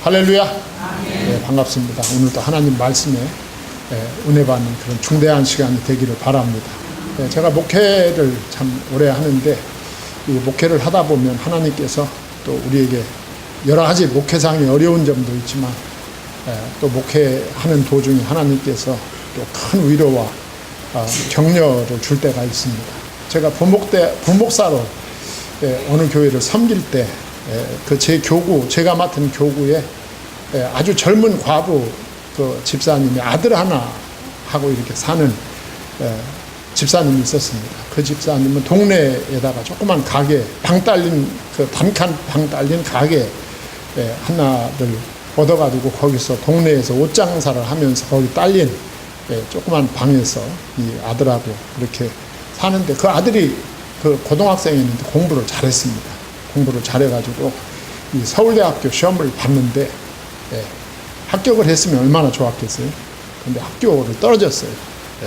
할렐루야. 네, 반갑습니다. 오늘도 하나님 말씀에 은혜 받는 그런 중대한 시간이 되기를 바랍니다. 제가 목회를 참 오래 하는데 이 목회를 하다 보면 하나님께서 또 우리에게 여러 가지 목회상의 어려운 점도 있지만 또 목회하는 도중에 하나님께서 또 큰 위로와 격려를 줄 때가 있습니다. 제가 부목사로 어느 교회를 섬길 때 그 제가 맡은 교구에 아주 젊은 과부 그 집사님이 아들 하나 하고 이렇게 사는 집사님이 있었습니다. 그 집사님은 동네에다가 조그만 가게, 단칸 방 딸린 가게 하나를 얻어가지고 거기서 동네에서 옷 장사를 하면서 거기 딸린 조그만 방에서 이 아들하고 이렇게 사는데 그 아들이 그 고등학생이었는데 공부를 잘했습니다. 공부를 잘해가지고 이 서울대학교 시험을 봤는데 합격을 했으면 얼마나 좋았겠어요. 근데 학교를 떨어졌어요.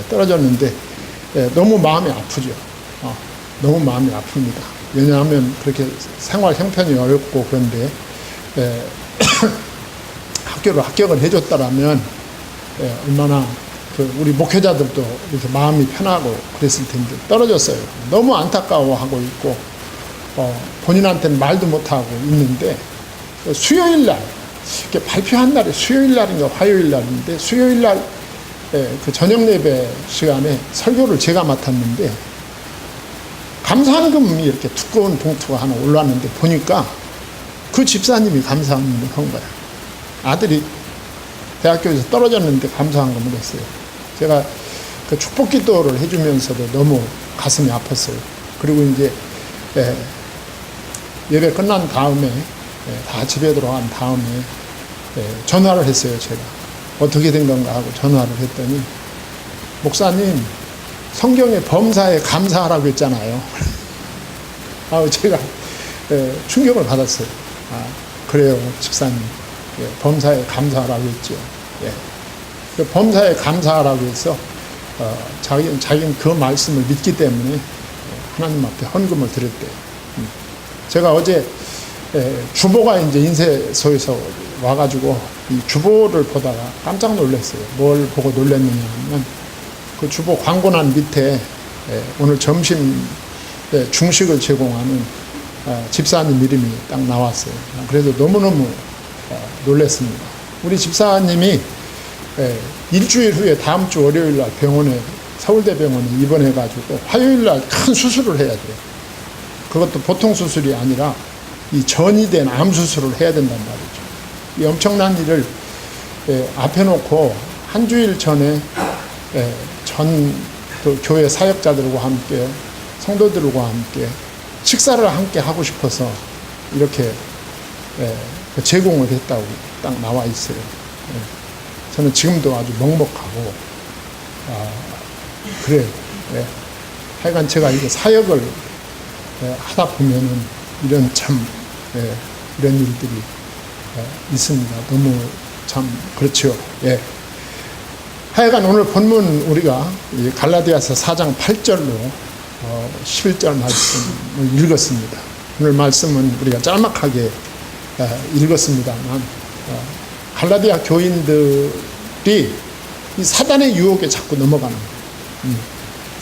떨어졌는데 너무 마음이 아프죠. 너무 마음이 아픕니다. 왜냐하면 그렇게 생활 형편이 어렵고 그런데 학교를 합격을 해줬다라면 얼마나 우리 목회자들도 이렇게 마음이 편하고 그랬을 텐데 떨어졌어요. 너무 안타까워하고 있고 본인한테는 말도 못하고 있는데 수요일 날 이렇게 발표한 날이 수요일 날인가 화요일 날인데 수요일 날 그 저녁 예배 시간에 설교를 제가 맡았는데 감사한금이 이렇게 두꺼운 봉투가 하나 올랐는데 보니까 그 집사님이 감사한금을 한 거야. 아들이 대학교에서 떨어졌는데 감사한금을 했어요. 제가 그 축복 기도를 해주면서도 너무 가슴이 아팠어요. 그리고 이제 예배 끝난 다음에 다 집에 들어간 다음에 전화를 했어요. 제가 어떻게 된 건가 하고 전화를 했더니 목사님 성경에 범사에 감사하라고 했잖아요. 제가 충격을 받았어요. 그래요 집사님, 범사에 감사하라고 했죠. 범사에 감사하라고 해서 자기는 그 말씀을 믿기 때문에 하나님 앞에 헌금을 드렸대요. 제가 어제 주보가 이제 인쇄소에서 와가지고 이 주보를 보다가 깜짝 놀랐어요. 뭘 보고 놀랐느냐 하면 그 주보 광고란 밑에 오늘 점심 중식을 제공하는 집사님 이름이 딱 나왔어요. 그래서 너무너무 놀랐습니다. 우리 집사님이 일주일 후에 다음 주 월요일 날 서울대병원에 입원해가지고 화요일 날 큰 수술을 해야 돼요. 그것도 보통 수술이 아니라 이 전이 된 암 수술을 해야 된단 말이죠. 이 엄청난 일을 앞에 놓고 한 주일 전에 그 교회 사역자들과 함께 성도들과 함께 식사를 함께 하고 싶어서 이렇게 제공을 했다고 딱 나와 있어요. 저는 지금도 아주 먹먹하고 그래요. 하여간 제가 이거 사역을 하다 보면은 이런 일들이 있습니다. 너무 참 그렇죠. 하여간 오늘 본문 우리가 갈라디아서 4장 8절로 11절 말씀을 읽었습니다. 오늘 말씀은 우리가 짤막하게 읽었습니다만 갈라디아 교인들이 이 사단의 유혹에 자꾸 넘어가는 거예요.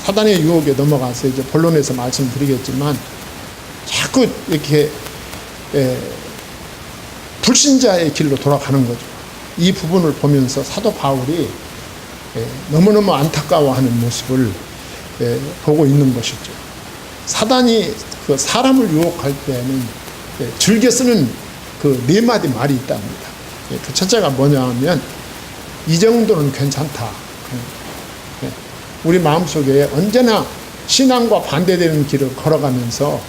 사단의 유혹에 넘어가서 이제 본론에서 말씀드리겠지만 자꾸 이렇게 불신자의 길로 돌아가는 거죠. 이 부분을 보면서 사도 바울이 너무너무 안타까워하는 모습을 보고 있는 것이죠. 사단이 그 사람을 유혹할 때는 즐겨 쓰는 그 네 마디 말이 있답니다. 그 첫째가 뭐냐 하면 이 정도는 괜찮다. 우리 마음속에 언제나 신앙과 반대되는 길을 걸어가면서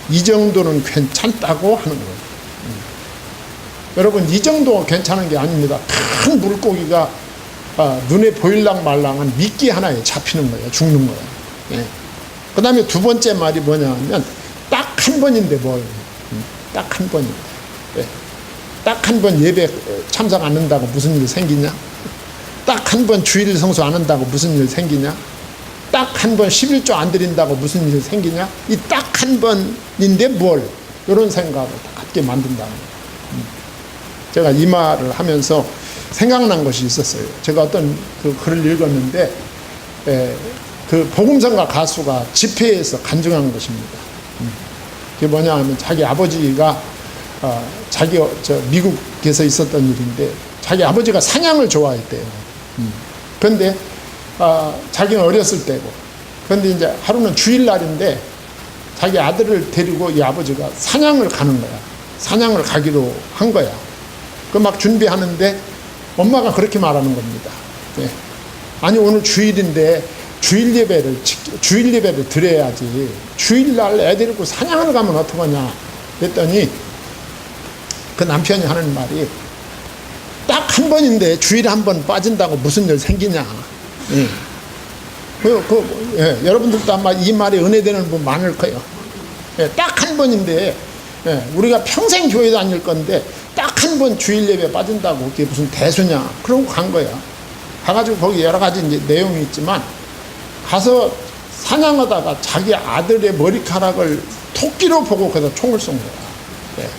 이 정도는 괜찮다고 하는 거예요. 여러분 이 정도 괜찮은 게 아닙니다. 큰 물고기가 눈에 보일랑 말랑한 미끼 하나에 잡히는 거예요. 죽는 거예요. 그 다음에 두 번째 말이 뭐냐 하면 딱 한 번인데 뭘. 딱 한 번인데. 딱 한 번 예배 참석 안 한다고 무슨 일이 생기냐? 딱 한 번 주일 성수 안 한다고 무슨 일이 생기냐? 딱 한 번 11조 안 드린다고 무슨 일이 생기냐? 이 딱 한 번인데 뭘? 이런 생각을 갖게 만든다는 거예요. 제가 이 말을 하면서 생각난 것이 있었어요. 제가 어떤 그 글을 읽었는데 그 복음성가 가수가 집회에서 간증한 것입니다. 그게 뭐냐 하면 자기 아버지가 자기 미국에서 있었던 일인데 자기 아버지가 사냥을 좋아했대요. 그런데 자기는 어렸을 때고, 그런데 이제 하루는 주일날인데 자기 아들을 데리고 이 아버지가 사냥을 가는 거야. 사냥을 가기로 한 거야. 그 막 준비하는데 엄마가 그렇게 말하는 겁니다. 네. 아니 오늘 주일인데 주일 예배를 드려야지. 주일날 애 데리고 사냥을 가면 어떡하냐 그랬더니 그 남편이 하는 말이 딱 한 번인데 주일에 한 번 빠진다고 무슨 일 생기냐. 예. 여러분들도 아마 이 말에 은혜되는 분 많을 거예요. 예, 딱 한 번인데 우리가 평생 교회 다닐 건데 딱 한 번 주일 예배 빠진다고 그게 무슨 대수냐. 그러고 간 거야. 가가지고 거기 여러 가지 이제 내용이 있지만 가서 사냥하다가 자기 아들의 머리카락을 토끼로 보고 거기다 총을 쏜 거야. 예.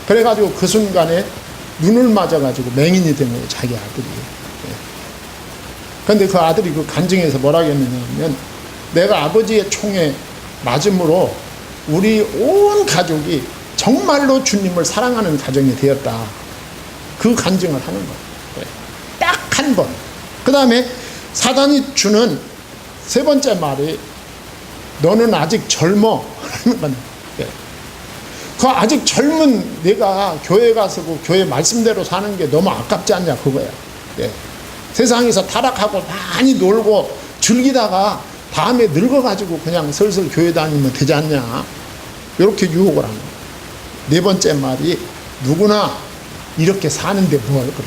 그래가지고 그 순간에 눈을 맞아가지고 맹인이 된 거예요, 자기 아들이. 그런데 그 아들이 그 간증에서 뭐라고 했느냐면 내가 아버지의 총에 맞음으로 우리 온 가족이 정말로 주님을 사랑하는 가정이 되었다. 그 간증을 하는 거예요. 딱 한 번. 그 다음에 사단이 주는 세 번째 말이 너는 아직 젊어. 그 아직 젊은 내가 교회 가서 그 교회 말씀대로 사는 게 너무 아깝지 않냐 그거야. 세상에서 타락하고 많이 놀고 즐기다가 다음에 늙어가지고 그냥 슬슬 교회 다니면 되지 않냐. 이렇게 유혹을 하는 거야. 네 번째 말이 누구나 이렇게 사는데 뭘 그래.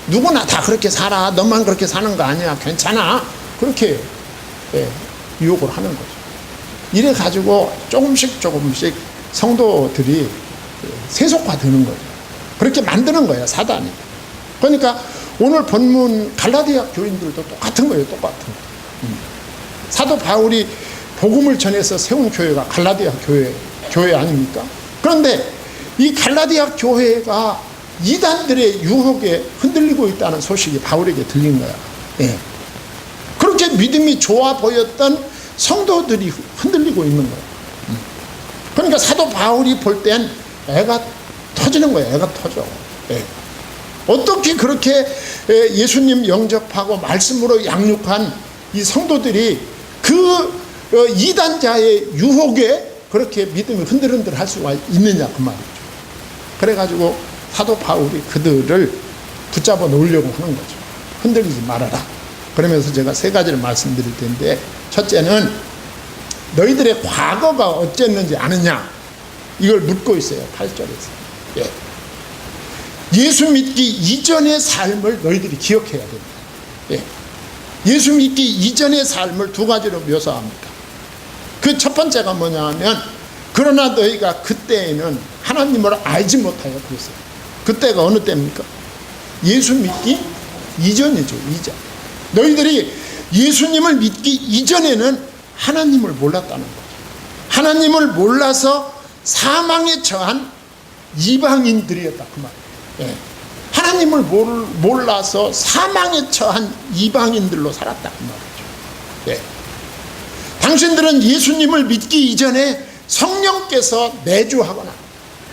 누구나 다 그렇게 살아. 너만 그렇게 사는 거 아니야. 괜찮아. 그렇게 유혹을 하는 거죠. 이래 가지고 조금씩 성도들이 세속화되는 거죠. 그렇게 만드는 거예요, 사단이. 그러니까 오늘 본문 갈라디아 교인들도 똑같은 거예요, 똑같은 거. 사도 바울이 복음을 전해서 세운 교회가 갈라디아 교회 아닙니까? 그런데 이 갈라디아 교회가 이단들의 유혹에 흔들리고 있다는 소식이 바울에게 들린 거야. 그렇게 믿음이 좋아 보였던 성도들이 흔들리고 있는 거야. 그러니까 사도 바울이 볼 땐 애가 터지는 거야. 애가 터져. 어떻게 그렇게 예수님 영접하고 말씀으로 양육한 이 성도들이 그 이단자의 유혹에 그렇게 믿음이 흔들흔들 할 수가 있느냐 그 말이죠. 그래가지고 사도 바울이 그들을 붙잡아 놓으려고 하는 거죠. 흔들리지 말아라. 그러면서 제가 세 가지를 말씀드릴 텐데, 첫째는 너희들의 과거가 어쨌는지 아느냐, 이걸 묻고 있어요. 8절에서. 예수 믿기 이전의 삶을 너희들이 기억해야 됩니다. 예수 믿기 이전의 삶을 두 가지로 묘사합니다. 그 첫 번째가 뭐냐 하면 그러나 너희가 그때에는 하나님을 알지 못하여 그랬어요. 그때가 어느 때입니까? 예수 믿기 이전이죠. 이전. 너희들이 예수님을 믿기 이전에는 하나님을 몰랐다는 거죠. 하나님을 몰라서 사망에 처한 이방인들이었다 그 말이에요. 하나님을 몰라서 사망에 처한 이방인들로 살았다 그 말이죠. 당신들은 예수님을 믿기 이전에 성령께서 내주하거나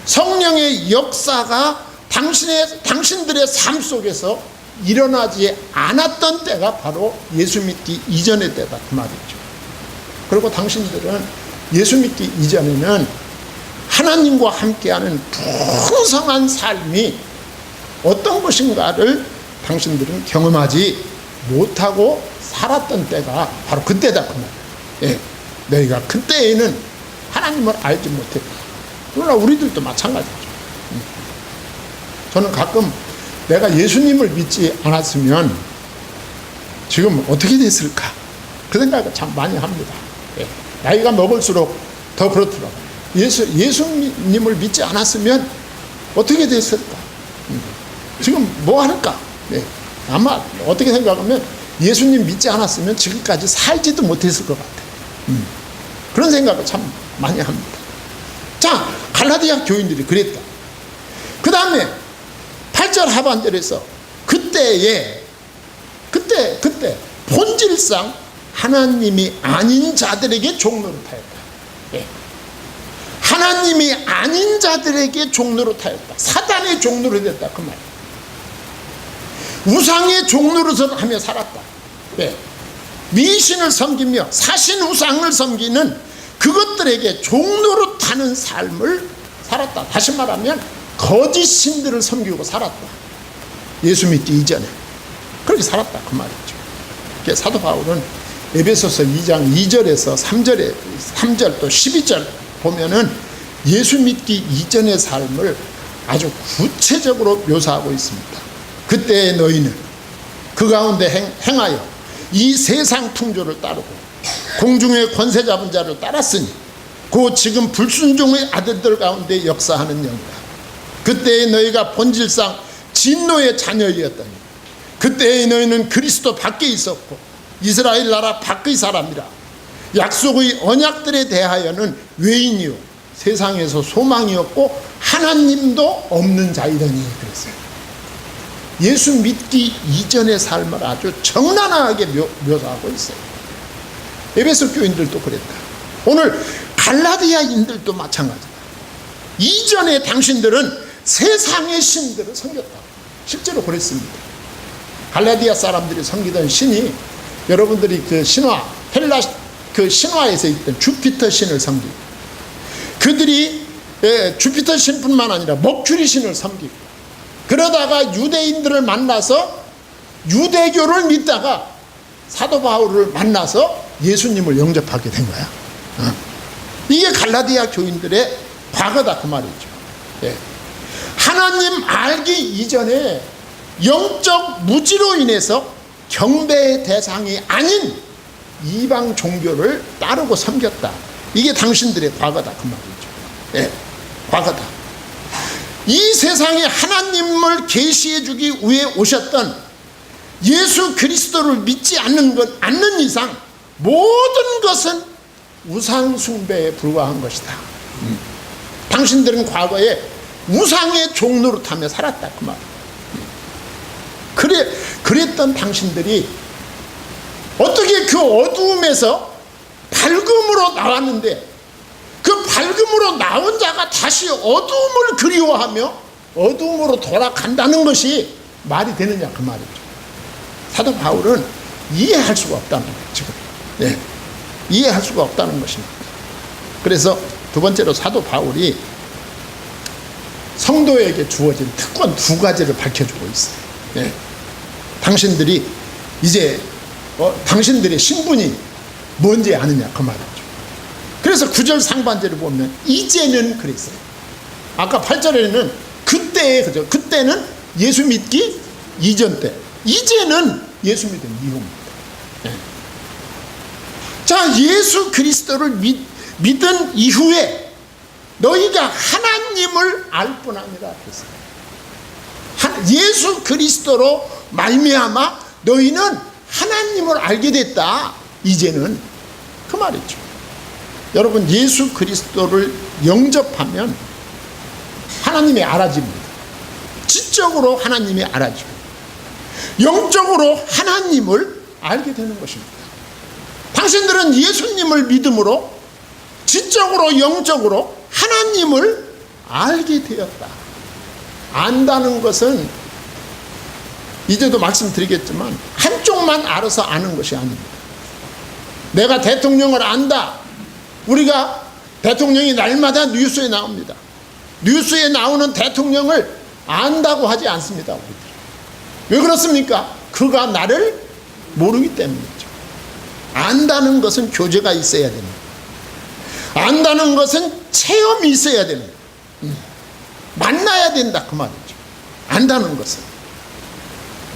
성령의 역사가 당신들의 삶 속에서 일어나지 않았던 때가 바로 예수 믿기 이전의 때다 그 말이죠. 그리고 당신들은 예수 믿기 이전에는 하나님과 함께하는 풍성한 삶이 어떤 것인가를 당신들은 경험하지 못하고 살았던 때가 바로 그때다 그 말이에요. 너희가 그때에는 하나님을 알지 못했다. 그러나 우리들도 마찬가지죠. 저는 가끔 내가 예수님을 믿지 않았으면 지금 어떻게 됐을까? 그 생각을 참 많이 합니다. 나이가 먹을수록 더 그렇더라고요. 예수님을 믿지 않았으면 어떻게 됐을까? 지금 뭐 할까? 아마 어떻게 생각하면 예수님 믿지 않았으면 지금까지 살지도 못했을 것 같아요. 그런 생각을 참 많이 합니다. 자, 갈라디아 교인들이 그랬다. 그 다음에 8절 하반절에서 그때 본질상 하나님이 아닌 자들에게 종로를 타였다. 예. 하나님이 아닌 자들에게 종로로 타였다. 사단의 종로로 됐다. 그 말. 우상의 종로로서 하며 살았다. 예. 미신을 섬기며 사신 우상을 섬기는 그것들에게 종로로 타는 삶을 살았다. 다시 말하면 거짓 신들을 섬기고 살았다. 예수 믿기 이전에 그렇게 살았다. 그 말이죠. 사도 바울은 에베소서 2장 2절에서 3절 또 12절 보면은 예수 믿기 이전의 삶을 아주 구체적으로 묘사하고 있습니다. 그때 너희는 그 가운데 행하여 이 세상 풍조를 따르고 공중의 권세 잡은 자를 따랐으니 곧 지금 불순종의 아들들 가운데 역사하는 영이다. 그때에 너희가 본질상 진노의 자녀이었더니 그때에 너희는 그리스도 밖에 있었고 이스라엘 나라 밖의 사람이라 약속의 언약들에 대하여는 외인이요 세상에서 소망이 없고 하나님도 없는 자이더니 그랬어요. 예수 믿기 이전의 삶을 아주 적나라하게 묘사하고 있어요. 에베소 교인들도 그랬다. 오늘 갈라디아인들도 마찬가지다. 이전에 당신들은 세상의 신들을 섬겼다. 실제로 그랬습니다. 갈라디아 사람들이 섬기던 신이 여러분들이 그 신화 그 신화에서 있던 주피터 신을 섬기고 그들이 주피터 신뿐만 아니라 머큐리 신을 섬기고 그러다가 유대인들을 만나서 유대교를 믿다가 사도 바울을 만나서 예수님을 영접하게 된 거야. 이게 갈라디아 교인들의 과거다 그 말이죠. 예. 하나님 알기 이전에 영적 무지로 인해서 경배의 대상이 아닌 이방 종교를 따르고 섬겼다. 이게 당신들의 과거다 그 말이죠. 예, 과거다. 이 세상에 하나님을 계시해 주기 위해 오셨던 예수 그리스도를 믿지 않는 이상 모든 것은 우상 숭배에 불과한 것이다. 당신들은 과거에 우상의 종로를 타며 살았다 그 말. 그랬던 당신들이 어떻게 그 어두움에서 밝음으로 나왔는데 그 밝음으로 나온 자가 다시 어두움을 그리워하며 어두움으로 돌아간다는 것이 말이 되느냐 그 말이죠. 사도 바울은 이해할 수가 없다는 거예요 지금. 네. 이해할 수가 없다는 것입니다. 그래서 두 번째로 사도 바울이 성도에게 주어진 특권 두 가지를 밝혀주고 있어요. 네. 당신들이 이제 당신들의 신분이 뭔지 아느냐 그 말이죠. 그래서 9절 상반절을 보면 이제는 그랬어요. 아까 8절에는 그때에 그죠. 그때는 예수 믿기 이전 때, 이제는 예수 믿은 이후입니다. 네. 자, 예수 그리스도를 믿은 이후에 너희가 하나님을 알 뿐 아니라 그랬어요. 예수 그리스도로 말미암아 너희는 하나님을 알게 됐다. 이제는 그 말이죠. 여러분 예수 그리스도를 영접하면 하나님이 알아집니다. 지적으로 하나님이 알아지고 영적으로 하나님을 알게 되는 것입니다. 당신들은 예수님을 믿음으로 지적으로 영적으로 하나님을 알게 되었다. 안다는 것은 이제도 말씀드리겠지만 한쪽만 알아서 아는 것이 아닙니다. 내가 대통령을 안다. 우리가 대통령이 날마다 뉴스에 나옵니다. 뉴스에 나오는 대통령을 안다고 하지 않습니다. 우리들. 왜 그렇습니까? 그가 나를 모르기 때문이죠. 안다는 것은 교제가 있어야 됩니다. 안다는 것은 체험이 있어야 됩니다. 만나야 된다 그 말이죠. 안다는 것은.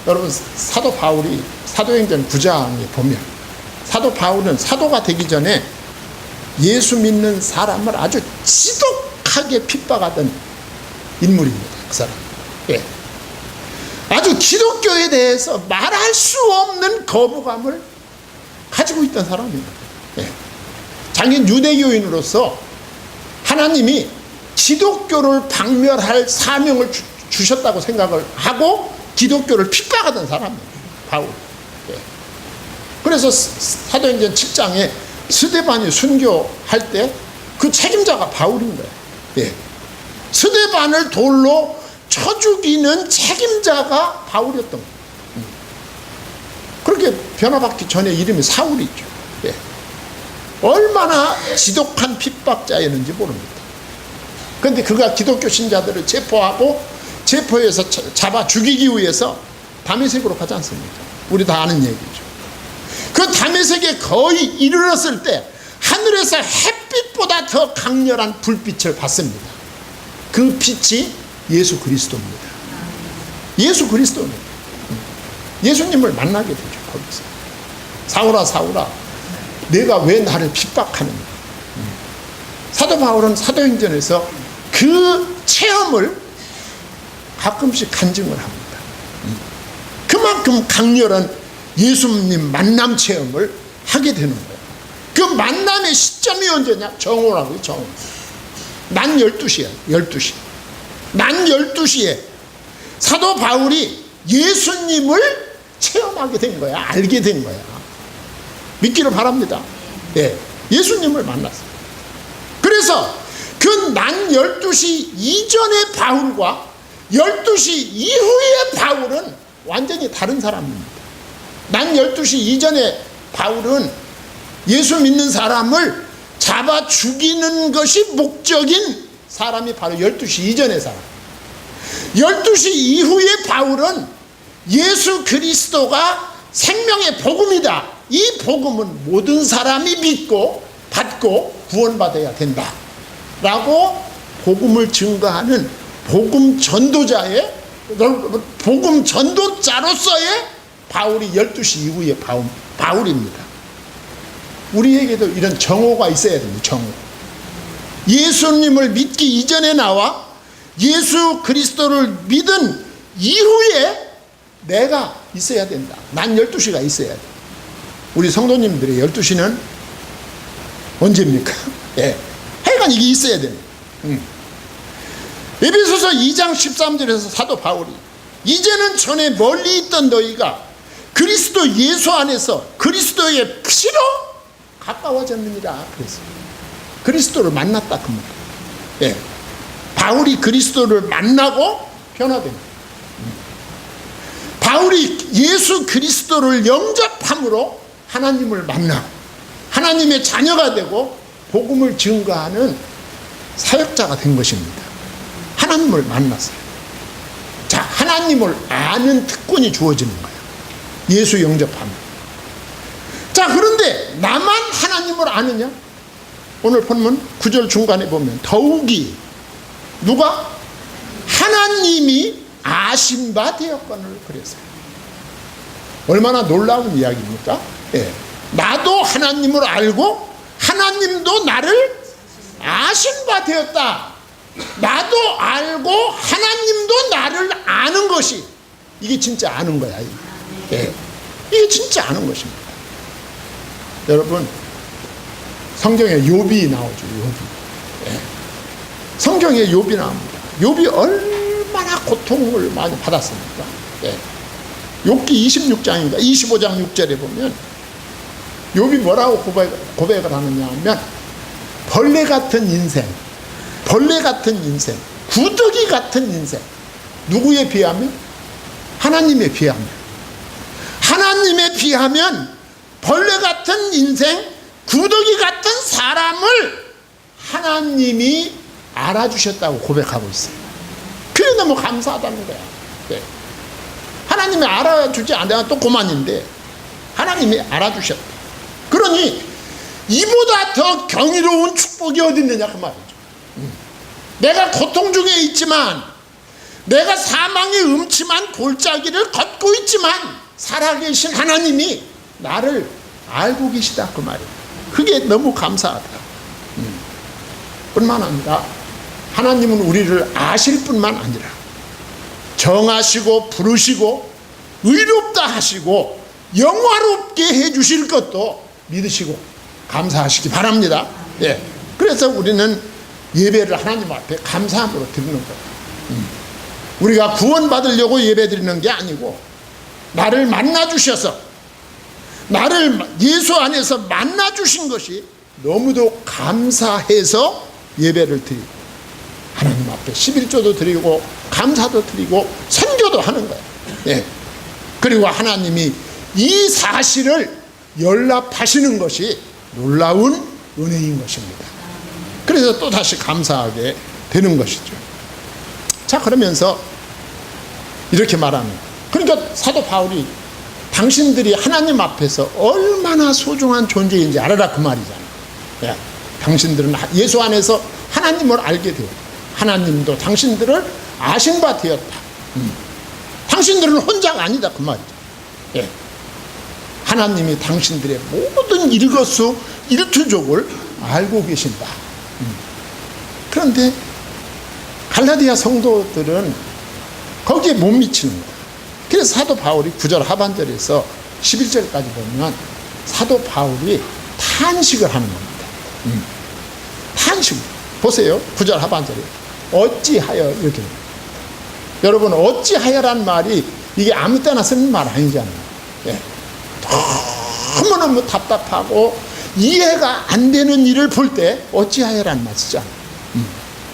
여러분 사도 바울이 사도행전 9장에 보면 사도 바울은 사도가 되기 전에 예수 믿는 사람을 아주 지독하게 핍박하던 인물입니다. 그 사람. 예. 아주 기독교에 대해서 말할 수 없는 거부감을 가지고 있던 사람입니다. 예. 자기는 유대교인으로서 하나님이 기독교를 박멸할 사명을 주셨다고 생각을 하고 기독교를 핍박하던 사람이에요, 바울. 예. 그래서 사도행전 7장에 스데반이 순교할 때 그 책임자가 바울인 거예요. 예. 스데반을 돌로 쳐 죽이는 책임자가 바울이었던 거예요. 그렇게 변화받기 전에 이름이 사울이죠. 예. 얼마나 지독한 핍박자였는지 모릅니다. 그런데 그가 기독교 신자들을 체포하고 체포해서 잡아 죽이기 위해서 다메섹으로 가지 않습니까? 우리 다 아는 얘기죠. 그 다메섹에 거의 이르렀을 때 하늘에서 햇빛보다 더 강렬한 불빛을 받습니다. 그 빛이 예수 그리스도입니다. 예수 그리스도입니다. 예수님을 만나게 되죠. 거기서 사울아 사울아 내가 왜 나를 핍박하느냐. 사도 바울은 사도행전에서 그 체험을 가끔씩 간증을 합니다. 그만큼 강렬한 예수님 만남 체험을 하게 되는 거예요. 그 만남의 시점이 언제냐? 정오라고요. 정오. 난 12시야. 12시. 난 12시에 사도 바울이 예수님을 체험하게 된 거야. 알게 된 거야. 믿기를 바랍니다. 예, 예수님을 만났어요. 그래서 그 난 12시 이전의 바울과 12시 이후의 바울은 완전히 다른 사람입니다. 난 12시 이전의 바울은 예수 믿는 사람을 잡아 죽이는 것이 목적인 사람이 바로 12시 이전의 사람. 12시 이후의 바울은 예수 그리스도가 생명의 복음이다. 이 복음은 모든 사람이 믿고 받고 구원받아야 된다 라고 복음을 증거하는 복음 전도자로서의 바울이 12시 이후의 바울입니다. 우리에게도 이런 정오가 있어야 됩니다. 정오. 예수님을 믿기 이전에 나와 예수 그리스도를 믿은 이후에 내가 있어야 된다. 난 12시가 있어야 돼. 우리 성도님들의 12시는 언제입니까? 예. 하여간 이게 있어야 됩니다. 에베소서 2장 13절에서 사도 바울이 이제는 전에 멀리 있던 너희가 그리스도 예수 안에서 그리스도의 피로 가까워졌느니라. 그래서 그리스도를 만났다 그 말이에요. 예. 바울이 그리스도를 만나고 변화됩니다. 바울이 예수 그리스도를 영접함으로 하나님을 만나고 하나님의 자녀가 되고 복음을 증거하는 사역자가 된 것입니다. 하나님을 만났어요. 자, 하나님을 아는 특권이 주어지는 거예요. 예수 영접하면. 자, 그런데 나만 하나님을 아느냐? 오늘 본문 9절 중간에 보면 더욱이 누가? 하나님이 아신 바 되었거늘 그랬어요. 얼마나 놀라운 이야기입니까? 예. 나도 하나님을 알고 하나님도 나를 아신 바 되었다. 나도 알고 하나님도 나를 아는 것이 이게 진짜 아는 거야. 예. 이게 진짜 아는 것입니다. 여러분 성경에 욥이 나오죠. 욥이. 예. 성경에 욥이 나옵니다. 욥이 얼마나 고통을 많이 받았습니까? 예. 욥기 26장인가 25장 6절에 보면 욥이 뭐라고 고백을 하느냐 하면 벌레 같은 인생, 벌레 같은 인생, 구더기 같은 인생. 누구에 비하면? 하나님에 비하면. 하나님에 비하면 벌레 같은 인생, 구더기 같은 사람을 하나님이 알아주셨다고 고백하고 있어요. 그게 너무 감사하다는 거야. 네. 하나님이 알아주지 않으면 또 그만인데 하나님이 알아주셨다. 그러니 이보다 더 경이로운 축복이 어디 있느냐 그 말이죠. 내가 고통 중에 있지만 내가 사망의 음침한 골짜기를 걷고 있지만 살아계신 하나님이 나를 알고 계시다 그 말이에요. 그게 너무 감사하다. 뿐만 아니라 하나님은 우리를 아실 뿐만 아니라 정하시고 부르시고 의롭다 하시고 영화롭게 해주실 것도 믿으시고 감사하시기 바랍니다. 예. 그래서 우리는 예배를 하나님 앞에 감사함으로 드리는 거예요. 우리가 구원받으려고 예배 드리는 게 아니고 나를 만나주셔서 나를 예수 안에서 만나주신 것이 너무도 감사해서 예배를 드리고 하나님 앞에 11조도 드리고 감사도 드리고 선교도 하는 거예요. 예. 그리고 하나님이 이 사실을 연락하시는 것이 놀라운 은혜인 것입니다. 그래서 또다시 감사하게 되는 것이죠. 자, 그러면서 이렇게 말하는 거예요. 그러니까 사도 바울이 당신들이 하나님 앞에서 얼마나 소중한 존재인지 알아라 그 말이잖아요. 예. 당신들은 예수 안에서 하나님을 알게 되었다. 하나님도 당신들을 아신 바 되었다. 당신들은 혼자가 아니다 그 말이죠. 예. 하나님이 당신들의 모든 일거수 일투족을 알고 계신다. 그런데 갈라디아 성도들은 거기에 못 미치는 거예요. 그래서 사도 바울이 9절 하반절에서 11절까지 보면 사도 바울이 탄식을 하는 겁니다. 탄식. 보세요. 9절 하반절에 어찌하여 이렇게. 여러분 어찌하여란 말이 이게 아무 때나 쓰는 말 아니잖아요. 예. 너무너무 답답하고 이해가 안 되는 일을 볼 때 어찌하여란 말 쓰잖아요.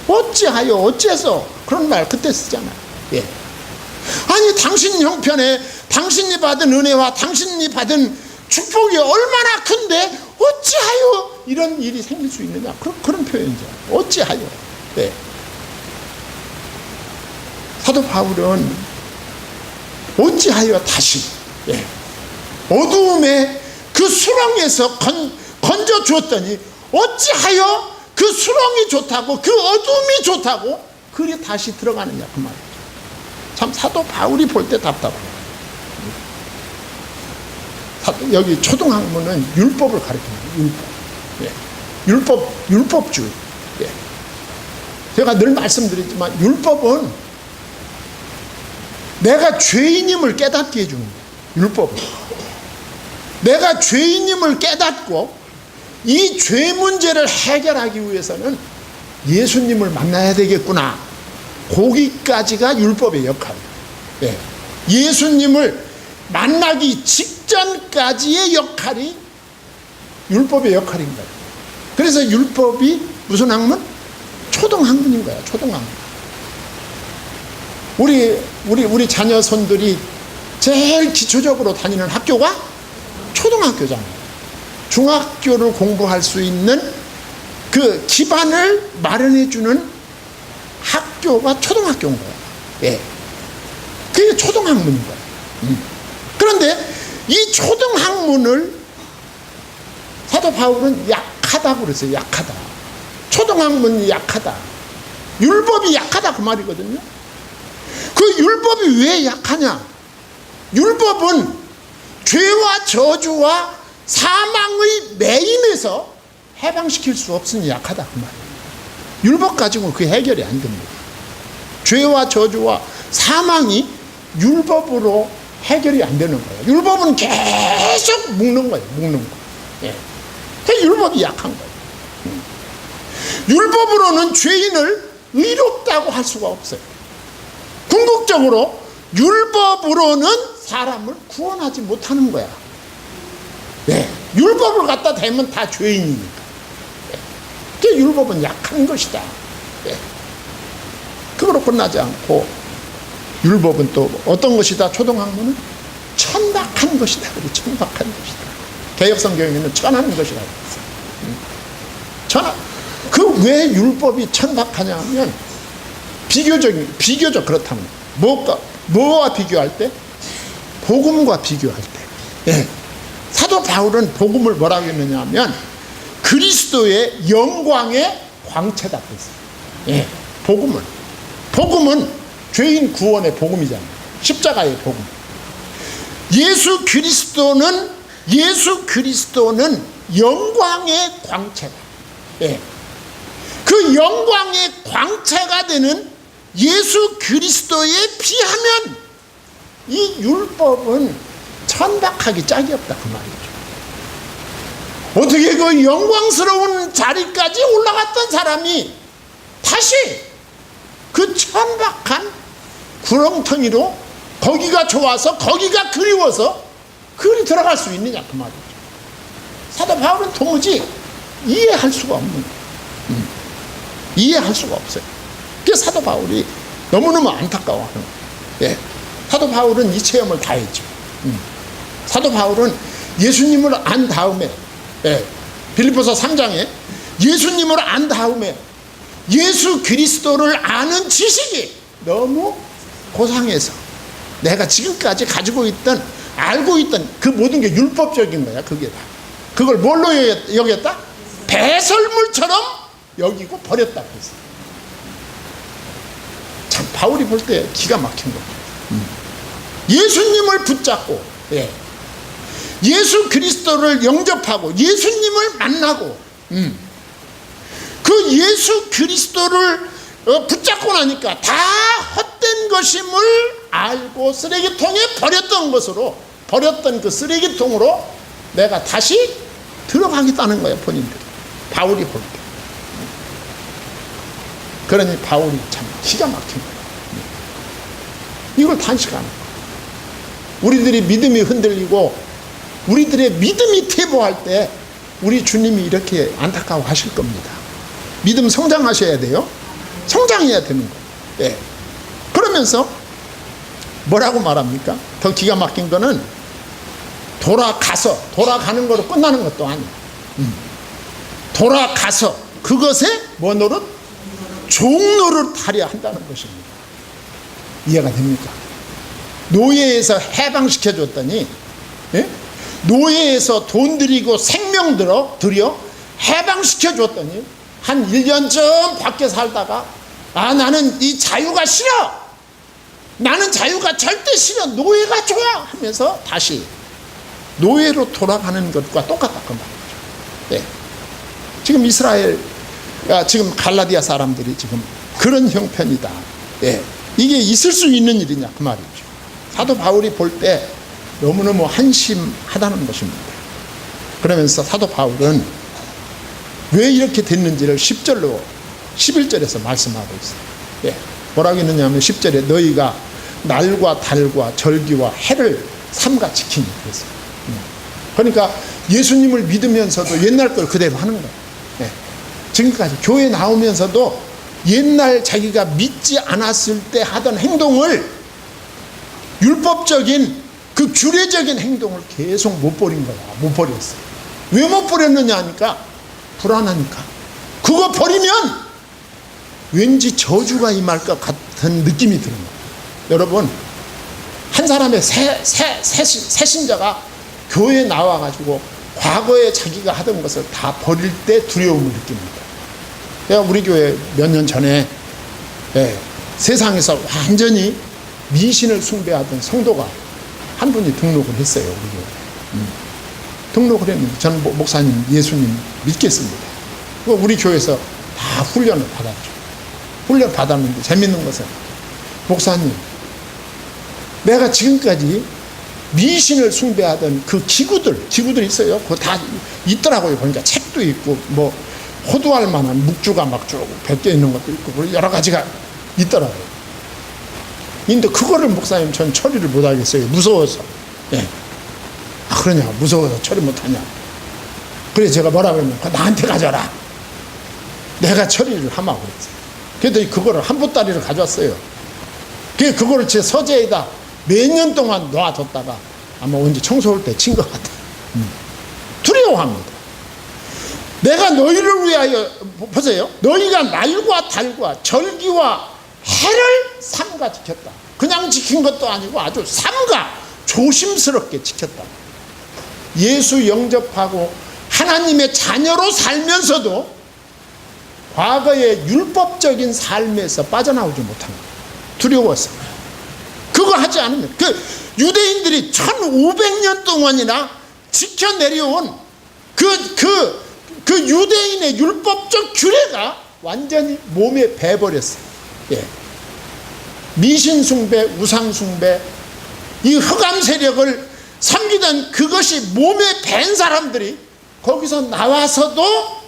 어찌하여 어째서 그런 말 그때 쓰잖아요. 예. 아니 당신 형편에 당신이 받은 은혜와 당신이 받은 축복이 얼마나 큰데 어찌하여 이런 일이 생길 수 있느냐 그런 표현이죠. 어찌하여. 예. 사도 바울은 어찌하여 다시 예. 어두움의 그 수렁에서 건져 주었더니 어찌하여 그 수렁이 좋다고 그 어둠이 좋다고 그리 다시 들어가느냐 그 말이죠. 참 사도 바울이 볼 때 답답해요. 여기 초등학문은 율법을 가르칩니다. 율법. 예. 율법주의. 예. 제가 늘 말씀드리지만 율법은 내가 죄인임을 깨닫게 해주는 거예요. 율법은 내가 죄인임을 깨닫고 이 죄 문제를 해결하기 위해서는 예수님을 만나야 되겠구나. 거기까지가 율법의 역할이에요. 예. 예수님을 만나기 직전까지의 역할이 율법의 역할인 거예요. 그래서 율법이 무슨 학문? 초등학문인 거예요. 초등학문. 우리 자녀 손들이 제일 기초적으로 다니는 학교가 초등학교잖아요. 중학교를 공부할 수 있는 그 기반을 마련해 주는 학교가 초등학교인 거예요. 예. 그게 초등학문인 거예요. 그런데 이 초등학문을 사도 바울은 약하다고 그랬어요. 약하다. 초등학문이 약하다. 율법이 약하다 그 말이거든요. 그 율법이 왜 약하냐? 율법은 죄와 저주와 사망의 매임에서 해방시킬 수 없으니 약하다 그 말이에요. 율법 가지고 그 해결이 안 됩니다. 죄와 저주와 사망이 율법으로 해결이 안 되는 거예요. 율법은 계속 묶는 거예요. 묶는 거. 예. 그 율법이 약한 거예요. 율법으로는 죄인을 의롭다고 할 수가 없어요. 궁극적으로 율법으로는 사람을 구원하지 못하는 거야. 예. 율법을 갖다 대면 다 죄인이니까. 예. 그 율법은 약한 것이다. 예. 그거로 끝나지 않고 율법은 또 어떤 것이다? 초등학문은 천박한 것이다. 그래, 천박한 것이다. 개혁성경에는 천한 것이라고 했어요. 천한. 그 왜 율법이 천박하냐 하면 비교적 그렇다면 뭐와 비교할 때? 복음과 비교할 때. 예. 사도 바울은 복음을 뭐라고 했느냐 하면 그리스도의 영광의 광채다 그랬어요. 예. 복음은 죄인 구원의 복음이잖아요. 십자가의 복음. 예수 그리스도는 영광의 광채다. 예. 그 영광의 광채가 되는 예수 그리스도에 비하면 이 율법은 천박하기 짝이 없다 그 말이죠. 어떻게 그 영광스러운 자리까지 올라갔던 사람이 다시 그 천박한 구렁텅이로 거기가 좋아서 거기가 그리워서 그리 들어갈 수 있느냐 그 말이죠. 사도 바울은 도무지 이해할 수가 없는 거예요. 이해할 수가 없어요. 그래서 사도 바울이 너무너무 안타까워하는 거예요. 예. 사도 바울은 이 체험을 다 했죠. 사도 바울은 예수님을 안 다음에, 예. 빌립보서 3장에 예수님을 안 다음에 예수 그리스도를 아는 지식이 너무 고상해서 내가 지금까지 가지고 있던 알고 있던 그 모든 게 율법적인 거야. 그게 다 그걸 뭘로 여겼다? 배설물처럼 여기고 버렸다 그랬어. 참 바울이 볼 때 기가 막힌 거야. 예수님을 붙잡고, 예. 예수 그리스도를 영접하고 예수님을 만나고, 그 예수 그리스도를 붙잡고 나니까 다 헛된 것임을 알고 쓰레기통에 버렸던 것으로, 버렸던 그 쓰레기통으로 내가 다시 들어가겠다는 거야, 본인들이. 바울이 볼 때. 그러니 바울이 참 기가 막힌 거야. 이걸 단식하는 거야. 우리들이 믿음이 흔들리고 우리들의 믿음이 퇴보할 때 우리 주님이 이렇게 안타까워 하실 겁니다. 믿음 성장하셔야 돼요. 성장해야 되는 거예요. 네. 그러면서 뭐라고 말합니까? 더 기가 막힌 거는 돌아가는 거로 끝나는 것도 아니에요. 돌아가서 그것에 뭐 노릇? 종노릇 하려 한다는 것입니다. 이해가 됩니까? 노예에서 해방시켜 줬더니, 예? 노예에서 돈 들이고 생명 들여 해방시켜 줬더니 한 1년 좀 밖에 살다가 나는 이 자유가 싫어, 나는 자유가 절대 싫어, 노예가 좋아 하면서 다시 노예로 돌아가는 것과 똑같다 그 말이죠. 네. 지금 이스라엘, 지금 갈라디아 사람들이 지금 그런 형편이다. 네. 이게 있을 수 있는 일이냐 그 말이죠. 사도 바울이 볼 때 너무너무 한심하다는 것입니다. 그러면서 사도 바울은 왜 이렇게 됐는지를 10절로 11절에서 말씀하고 있어요. 예. 뭐라고 했느냐면 10절에 너희가 날과 달과 절기와 해를 삼가 지키니 그랬어요. 그러니까 예수님을 믿으면서도 옛날 걸 그대로 하는 거예요. 예. 지금까지 교회 나오면서도 옛날 자기가 믿지 않았을 때 하던 행동을, 율법적인 그 규례적인 행동을 계속 못 버린 거야. 못 버렸어요. 왜 못 버렸느냐 하니까 불안하니까. 그거 버리면 왠지 저주가 임할 것 같은 느낌이 드는 거예요. 여러분, 한 사람의 새신자가 교회에 나와가지고 과거에 자기가 하던 것을 다 버릴 때 두려움을 느낍니다. 제가 우리 교회 몇 년 전에, 예, 세상에서 완전히 미신을 숭배하던 성도가 한 분이 등록을 했어요. 우리 교회. 등록을 했는데 저는 목사님 예수님 믿겠습니다. 우리 교회에서 다 훈련을 받았죠. 훈련 받았는데 재밌는 것은 목사님, 내가 지금까지 미신을 숭배하던 그 기구들 있어요. 그거 다 있더라고요. 보니까 책도 있고 뭐 호두할 만한 묵주가 막 쭉 벗겨 있는 것도 있고 여러 가지가 있더라고요. 근데 그거를 목사님 전 처리를 못 하겠어요. 무서워서. 예. 그러냐, 무서워서 처리 못 하냐. 그래서 제가 뭐라 그러면 나한테 가져라. 내가 처리를 하마 그랬어요. 그랬더니 그거를 한 보따리를 가져왔어요. 그거를 제 서재에다 몇 년 동안 놔뒀다가 아마 언제 청소할 때 친 것 같아요. 두려워합니다. 내가 너희를 위하여, 보세요. 너희가 날과 달과 절기와 해를 삼가 지켰다. 그냥 지킨 것도 아니고 아주 삼가 조심스럽게 지켰다. 예수 영접하고 하나님의 자녀로 살면서도 과거의 율법적인 삶에서 빠져나오지 못한 거예요. 두려워서. 그거 하지 않으면, 그 유대인들이 1500년 동안이나 지켜내려온 그 유대인의 율법적 규례가 완전히 몸에 배버렸어요. 예. 미신숭배, 우상숭배, 이 흑암 세력을 섬기던 그것이 몸에 밴 사람들이 거기서 나와서도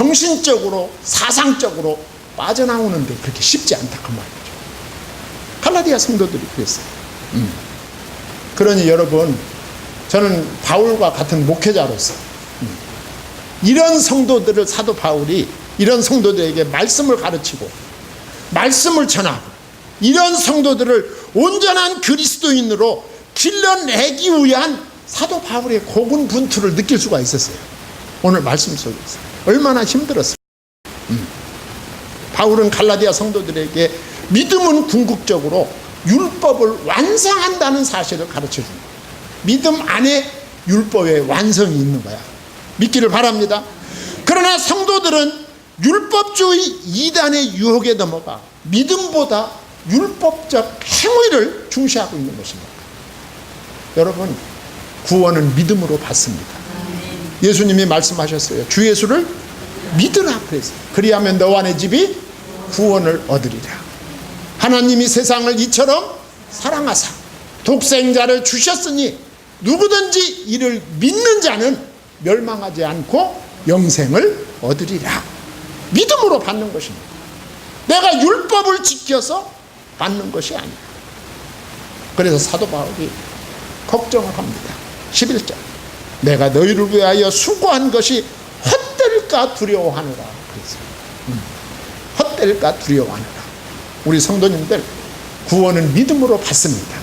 정신적으로 사상적으로 빠져나오는데 그렇게 쉽지 않다 그 말이죠. 갈라디아 성도들이 그랬어요. 그러니 여러분, 저는 바울과 같은 목회자로서 이런 성도들을, 사도 바울이 이런 성도들에게 말씀을 가르치고 말씀을 전하고 이런 성도들을 온전한 그리스도인으로 길러내기 위한 사도 바울의 고군분투를 느낄 수가 있었어요. 오늘 말씀 속에서 얼마나 힘들었어요. 바울은 갈라디아 성도들에게 믿음은 궁극적으로 율법을 완성한다는 사실을 가르쳐 줍니다. 믿음 안에 율법의 완성이 있는 거야. 믿기를 바랍니다. 그러나 성도들은 율법주의 이단의 유혹에 넘어가 믿음보다 율법적 행위를 중시하고 있는 것입니다. 여러분, 구원은 믿음으로 받습니다. 예수님이 말씀하셨어요. 주 예수를 믿으라 그랬어요. 그리하면 너와 내 집이 구원을 얻으리라. 하나님이 세상을 이처럼 사랑하사 독생자를 주셨으니 누구든지 이를 믿는 자는 멸망하지 않고 영생을 얻으리라. 믿음으로 받는 것입니다. 내가 율법을 지켜서 받는 것이 아니야. 그래서 사도 바울이 걱정을 합니다. 11절, 내가 너희를 위하여 수고한 것이 헛될까 두려워하노라 그랬어요. 헛될까 두려워하노라. 우리 성도님들, 구원은 믿음으로 받습니다.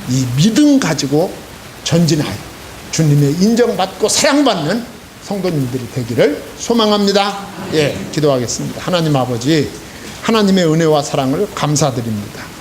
이 믿음 가지고 전진하여 주님의 인정받고 사랑받는 성도님들이 되기를 소망합니다. 예, 기도하겠습니다. 하나님 아버지, 하나님의 은혜와 사랑을 감사드립니다.